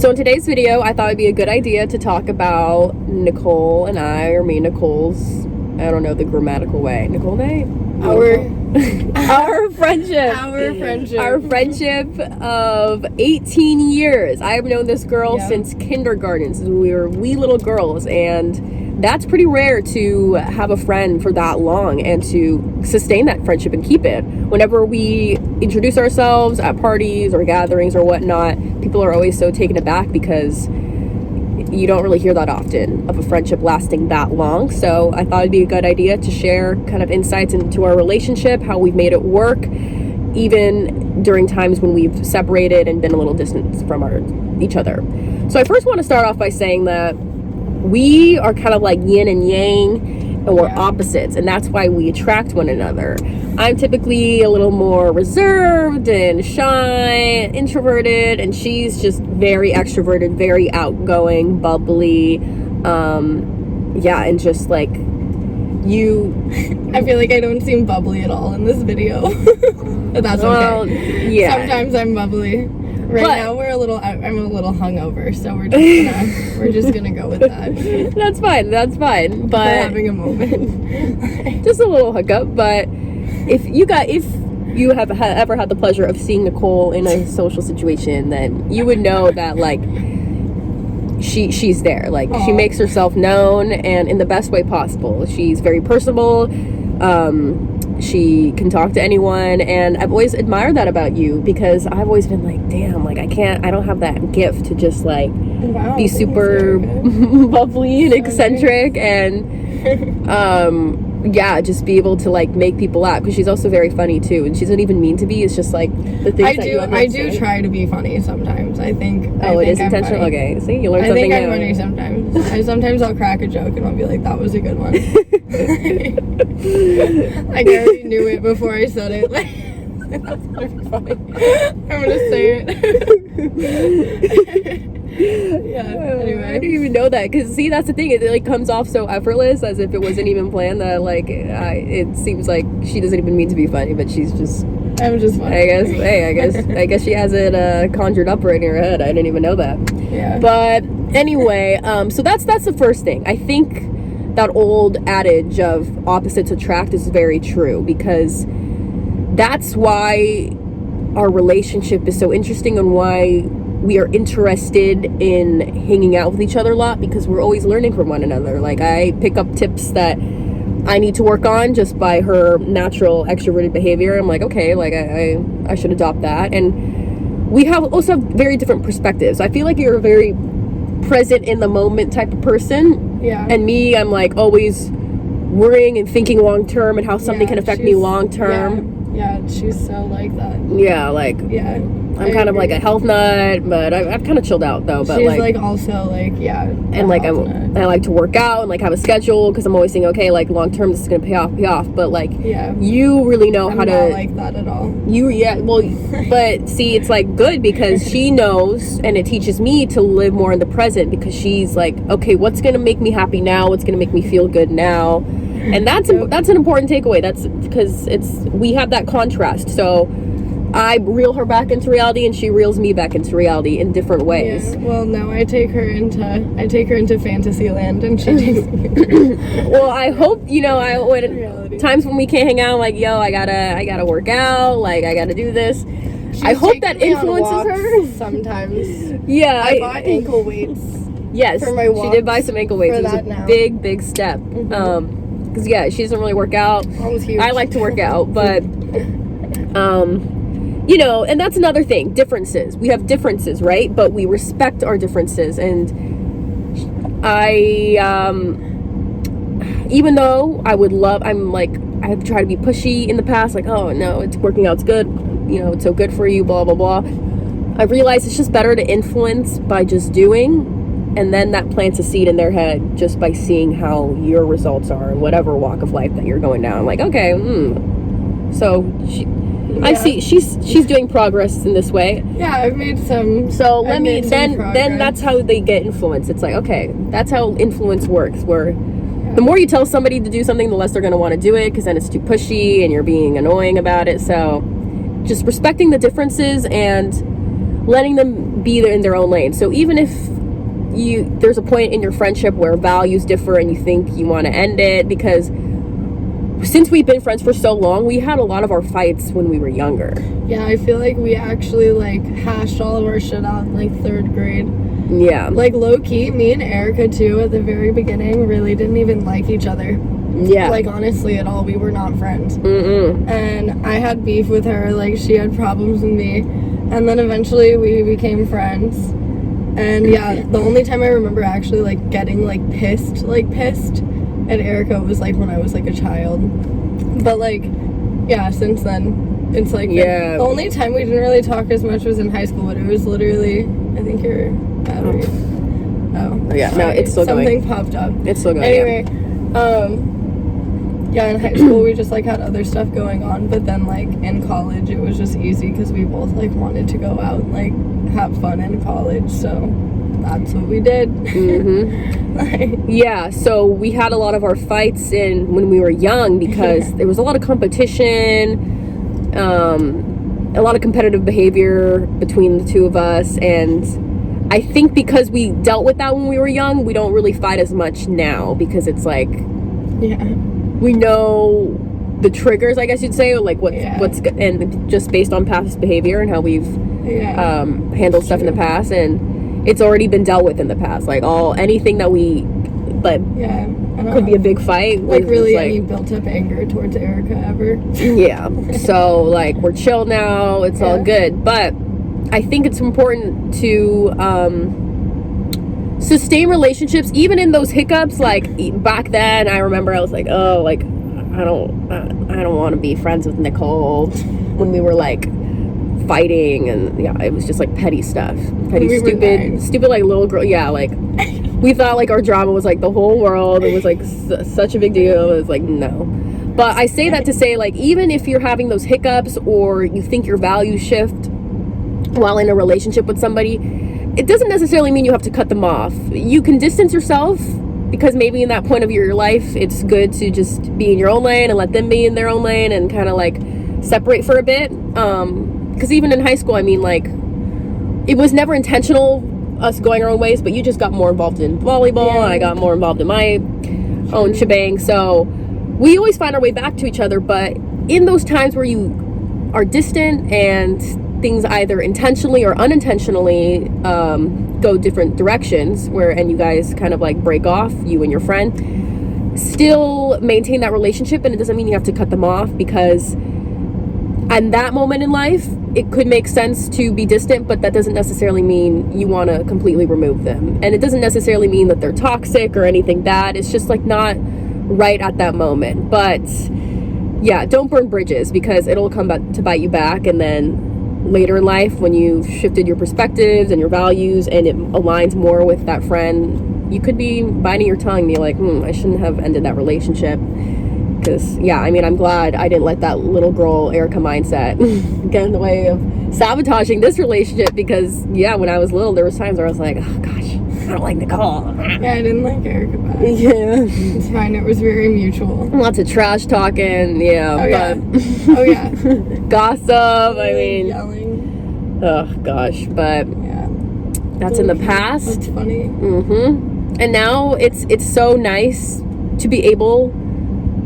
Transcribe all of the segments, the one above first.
So in today's video, I thought it'd be a good idea to talk about Nicole and I, or me, Nicole's, I don't know the grammatical way. Nicole and I? Our friendship. Our friendship of 18 years. I have known this girl since kindergarten, since we were wee little girls, and that's pretty rare to have a friend for that long and to sustain that friendship and keep it. Whenever we introduce ourselves at parties or gatherings or whatnot, people are always so taken aback because you don't really hear that often of a friendship lasting that long. So I thought it'd be a good idea to share kind of insights into our relationship, how we've made it work, even during times when we've separated and been a little distant from each other. So I first want to start off by saying that we are kind of like yin and yang, and we're opposites, and that's why we attract one another. I'm typically a little more reserved and shy, introverted, and she's just very extroverted, very outgoing, bubbly, and just like you. I feel like I don't seem bubbly at all in this video, but that's okay. Yeah. Sometimes I'm bubbly. Now I'm a little hungover, so we're just gonna go with that. That's fine. But we're having a moment, just a little hookup. But if you have ever had the pleasure of seeing Nicole in a social situation, then you would know that like she's there. Like she makes herself known, and in the best way possible. She's very personable. She can talk to anyone, and I've always admired that about you, because I've always been like, damn, like I don't have that gift to just like be super bubbly and eccentric and just be able to like make people laugh, because she's also very funny too, and she doesn't even mean to be. It's just like the things I do try to be funny sometimes. I think it is intentional. Funny. Okay, see, you learn something new. I think I'm funny sometimes. I'll crack a joke and I'll be like, that was a good one. Like I already knew it before I said it. Like that's gonna be funny. I'm gonna say it. Anyway. I didn't even know that, because see, that's the thing, it like comes off so effortless, as if it wasn't even planned, that like it seems like she doesn't even mean to be funny, but she's just, I'm just funny. I guess she has it conjured up right in her head. I didn't even know that. Yeah. But anyway, so that's the first thing. I think that old adage of opposites attract is very true, because that's why our relationship is so interesting, and why we are interested in hanging out with each other a lot, because we're always learning from one another. Like I pick up tips that I need to work on just by her natural extroverted behavior. I'm like, okay, like I should adopt that. And we also have very different perspectives. I feel like you're a very present in the moment type of person. Yeah. And me, I'm like always worrying and thinking long term, and how something can affect me long term. Yeah, she's so like that. Yeah, like I'm kind of like a health nut, but I've kind of chilled out though. But she's like also like and like I like to work out and like have a schedule, because I'm always thinking, okay, like long term this is gonna pay off. But like you really know how to. I'm not like that at all. But see, it's like good, because she knows, and it teaches me to live more in the present, because she's like, okay, what's gonna make me happy now? What's gonna make me feel good now? And that's an important takeaway. That's because we have that contrast. So I reel her back into reality, and she reels me back into reality in different ways. Yeah. Well, no, I take her into fantasy land, and she takes me. Well, I hope times when we can't hang out, like, yo, I gotta work out, like I gotta do this. I hope that influences her sometimes. Yeah, I bought ankle weights. Yes, for my walks, she did buy some ankle weights. It was a big step. Because she doesn't really work out. I like to work out, but and that's another thing. Differences. We have differences, right? But we respect our differences. And even though I've tried to be pushy in the past, like, oh no, it's working out, it's good, it's so good for you, blah blah blah. I realized it's just better to influence by just doing, and then that plants a seed in their head just by seeing how your results are in whatever walk of life that you're going down. Like, okay, so I see she's doing progress in this way. Yeah, I've made some. So then that's how they get influence. It's like, okay, that's how influence works. Where the more you tell somebody to do something, the less they're going to want to do it, because then it's too pushy and you're being annoying about it. So just respecting the differences and letting them be in their own lane. So even if there's a point in your friendship where values differ and you think you want to end it, because since we've been friends for so long, we had a lot of our fights when we were younger. Yeah, I feel like we actually like hashed all of our shit out in like 3rd grade. Yeah. Like low-key, me and Erica too at the very beginning really didn't even like each other. Yeah. Like honestly at all, we were not friends. Mm-mm. And I had beef with her, like she had problems with me. And then eventually we became friends. And yeah, the only time I remember actually like getting like pissed at Erica was like when I was like a child. But like, yeah, since then it's like yeah. The only time we didn't really talk as much was in high school, but it was literally, I think your battery. Oh yeah, no, it's still something going. popped up. It's still going. Anyway, yeah, in high school we just like had other stuff going on, but then like in college it was just easy because we both like wanted to go out and like have fun in college, so that's what we did. Mm-hmm. Yeah, so we had a lot of our fights when we were young because there was a lot of competition, a lot of competitive behavior between the two of us, and I think because we dealt with that when we were young, we don't really fight as much now because it's like, yeah, we know the triggers, I guess you'd say, like what's and just based on past behavior and how we've handled stuff in the past, and it's already been dealt with in the past. Like anything that we could be a big fight. Like really any built up anger towards Erica ever. Yeah. So like we're chill now. It's all good. But I think it's important to sustain relationships even in those hiccups. Like back then I remember I was like, oh, like I don't want to be friends with Nicole when we were like fighting, and yeah, it was just like petty stuff, stupid like little girl. Yeah, like we thought like our drama was like the whole world. It was like such a big deal. It was like, no. But I say that to say, like, even if you're having those hiccups or you think your values shift while in a relationship with somebody, it doesn't necessarily mean you have to cut them off. You can distance yourself, because maybe in that point of your life it's good to just be in your own lane and let them be in their own lane and kind of like separate for a bit. Because even in high school, I mean, like, it was never intentional us going our own ways, but you just got more involved in volleyball and I got more involved in my own shebang. So we always find our way back to each other, but in those times where you are distant and things either intentionally or unintentionally go different directions, and you guys kind of like break off, you and your friend, still maintain that relationship. And it doesn't mean you have to cut them off, because at that moment in life it could make sense to be distant, but that doesn't necessarily mean you want to completely remove them. And it doesn't necessarily mean that they're toxic or anything bad. It's just like not right at that moment. But yeah, don't burn bridges, because it'll come back to bite you back. And then later in life, when you've shifted your perspectives and your values and it aligns more with that friend, you could be biting your tongue and be like, I shouldn't have ended that relationship. Because, yeah, I mean, I'm glad I didn't let that little girl Erica mindset get in the way of sabotaging this relationship. Because, yeah, when I was little, there was times where I was like, oh, gosh, I don't like Nicole. Yeah, I didn't like Erica back. Yeah. It's fine. It was very mutual. Lots of trash talking, Oh, yeah. Gossip, I mean. Yelling. Oh, gosh. But yeah, that's in the past. That's funny. And now it's so nice to be able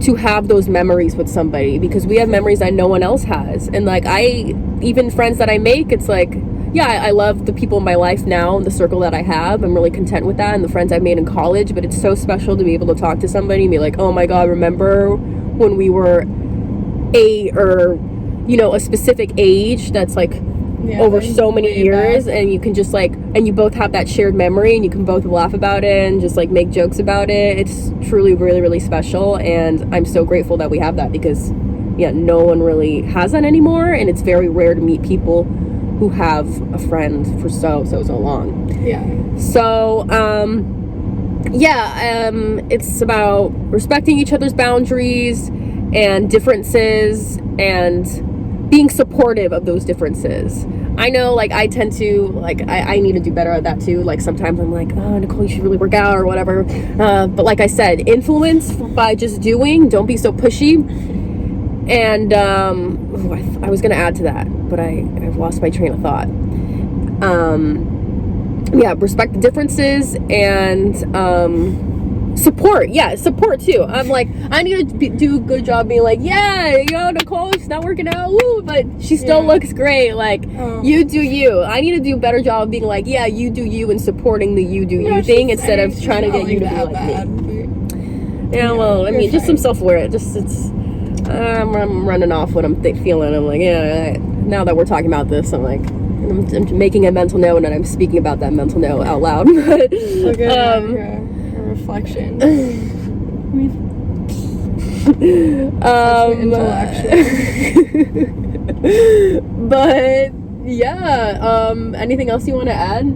to have those memories with somebody, because we have memories that no one else has. And like, even friends that I make, it's like, yeah, I love the people in my life now and the circle that I have. I'm really content with that, and the friends I've made in college. But it's so special to be able to talk to somebody and be like, oh my God, remember when we were a specific age that's like over so many years back. And you can just like, and you both have that shared memory and you can both laugh about it and just like make jokes about it. It's truly really, really special, and I'm so grateful that we have that, because no one really has that anymore, and it's very rare to meet people who have a friend for so long. So it's about respecting each other's boundaries and differences and being supportive of those differences. I know, like, I tend to, like, I need to do better at that too. Like, sometimes I'm like, oh, Nicole, you should really work out or whatever. But like I said, influence by just doing. Don't be so pushy. And I was going to add to that, but I've lost my train of thought. Yeah, respect the differences and support. Yeah, support too. I'm like, I need to do a good job being like, yeah, Nicole, it's not working out, woo, but she still looks great. Like, you do you. I need to do a better job of being like, yeah, you do you, and supporting the you do you thing instead of trying to get you to be like me. Yeah, well, I mean, just some self-aware. I'm running off what I'm feeling. I'm like, yeah, now that we're talking about this, I'm like, I'm making a mental note and I'm speaking about that mental note out loud. But, a reflection. But yeah, anything else you want to add?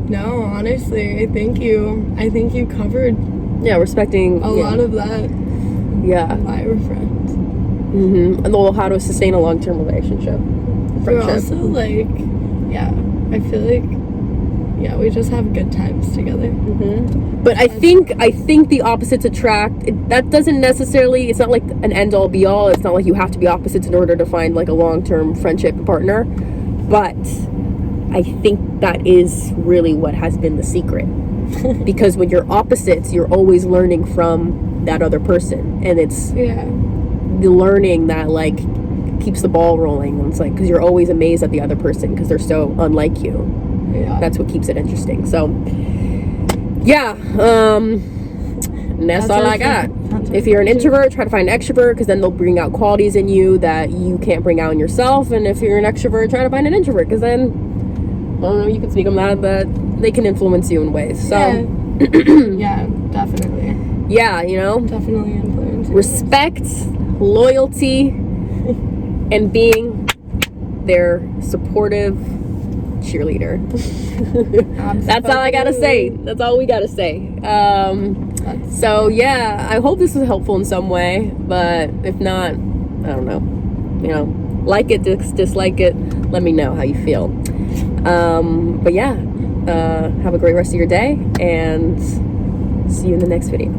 No, honestly, I think you covered respecting a lot of that. Yeah, why we're friends. And how to sustain a long-term relationship, friendship. We're also like, I feel like, we just have good times together. But I think the opposites attract. That doesn't necessarily. It's not like an end-all be-all. It's not like you have to be opposites in order to find like a long-term friendship partner. But I think that is really what has been the secret. Because when you're opposites, you're always learning from that other person, and it's the learning that like keeps the ball rolling. And it's like, because you're always amazed at the other person because they're so unlike you. That's what keeps it interesting. So and that's all I got. If you're an introvert, try to find an extrovert, because then they'll bring out qualities in you that you can't bring out in yourself. And if you're an extrovert, try to find an introvert, because then, I don't know, you can speak them that, but they can influence you in ways. So definitely. Definitely influence. Respect, loyalty, and being their supportive cheerleader. That's all I gotta say. That's all we gotta say. So I hope this was helpful in some way, but if not, I don't know. Like it, dislike it, let me know how you feel. But have a great rest of your day, and see you in the next video.